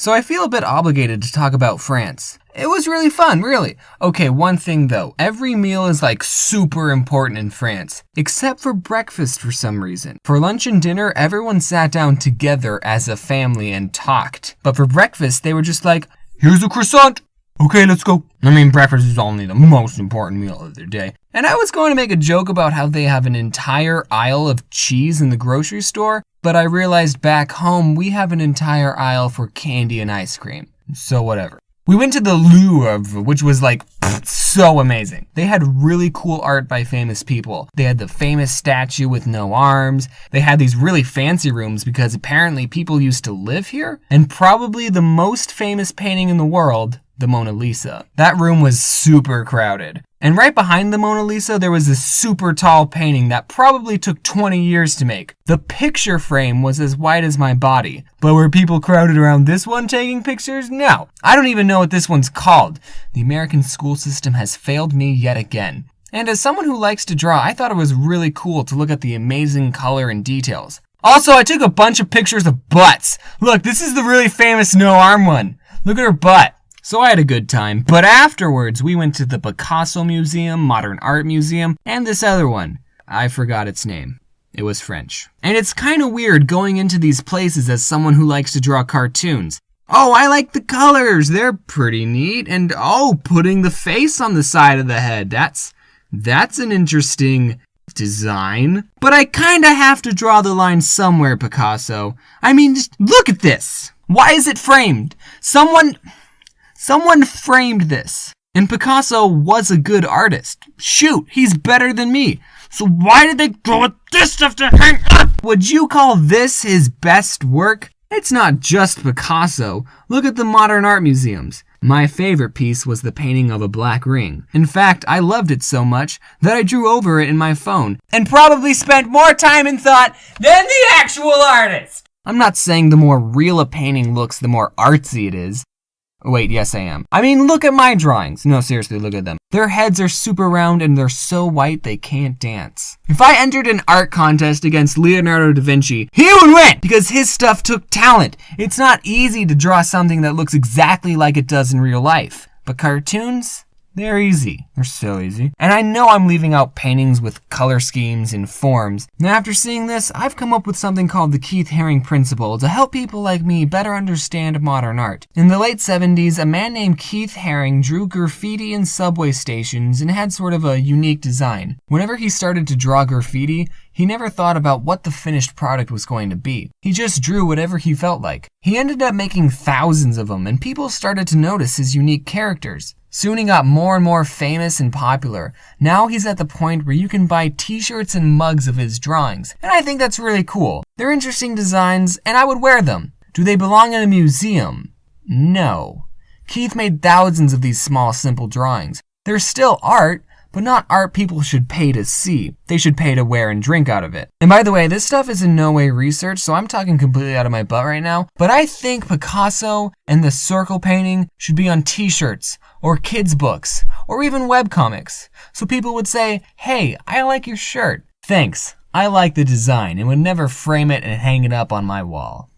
so I feel a bit obligated to talk about France. It was really fun, really. Okay, one thing though. Every meal is like super important in France, except for breakfast for some reason. For lunch and dinner, everyone sat down together as a family and talked. But for breakfast, they were just like, here's a croissant. Okay, let's go. I mean, breakfast is only the most important meal of their day. And I was going to make a joke about how they have an entire aisle of cheese in the grocery store, but I realized back home we have an entire aisle for candy and ice cream. So whatever. We went to the Louvre, which was like so amazing. They had really cool art by famous people. They had the famous statue with no arms. They had these really fancy rooms because apparently people used to live here. And probably the most famous painting in the world, the Mona Lisa. That room was super crowded. And right behind the Mona Lisa, there was this super tall painting that probably took 20 years to make. The picture frame was as wide as my body. But were people crowded around this one taking pictures? No. I don't even know what this one's called. The American school system has failed me yet again. And as someone who likes to draw, I thought it was really cool to look at the amazing color and details. Also, I took a bunch of pictures of butts. Look, this is the really famous no-arm one. Look at her butt. So I had a good time, but afterwards we went to the Picasso Museum, Modern Art Museum, and this other one. I forgot its name. It was French. And it's kind of weird going into these places as someone who likes to draw cartoons. Oh, I like the colors. They're pretty neat. And oh, putting the face on the side of the head. That's an interesting design. But I kind of have to draw the line somewhere, Picasso. I mean, just look at this. Why is it framed? Someone framed this. And Picasso was a good artist. Shoot, he's better than me. So why did they go with this stuff to hang up? Would you call this his best work? It's not just Picasso. Look at the modern art museums. My favorite piece was the painting of a black ring. In fact, I loved it so much that I drew over it in my phone and probably spent more time and thought than the actual artist. I'm not saying the more real a painting looks, the more artsy it is. Wait, yes I am. I mean, look at my drawings. No, seriously, look at them. Their heads are super round and they're so white they can't dance. If I entered an art contest against Leonardo da Vinci, he would win because his stuff took talent. It's not easy to draw something that looks exactly like it does in real life. But cartoons? They're easy. They're so easy. And I know I'm leaving out paintings with color schemes and forms. And after seeing this, I've come up with something called the Keith Haring Principle to help people like me better understand modern art. In the late 70s, a man named Keith Haring drew graffiti in subway stations and had sort of a unique design. Whenever he started to draw graffiti, he never thought about what the finished product was going to be. He just drew whatever he felt like. He ended up making thousands of them, and people started to notice his unique characters. Soon he got more and more famous and popular. Now he's at the point where you can buy t-shirts and mugs of his drawings, and I think that's really cool. They're interesting designs, and I would wear them. Do they belong in a museum? No. Keith made thousands of these small, simple drawings. They're still art, but not art people should pay to see. They should pay to wear and drink out of it. And by the way, this stuff is in no way research, so I'm talking completely out of my butt right now, but I think Picasso and the circle painting should be on t-shirts, or kids' books, or even webcomics. So people would say, hey, I like your shirt. Thanks, I like the design, and would never frame it and hang it up on my wall.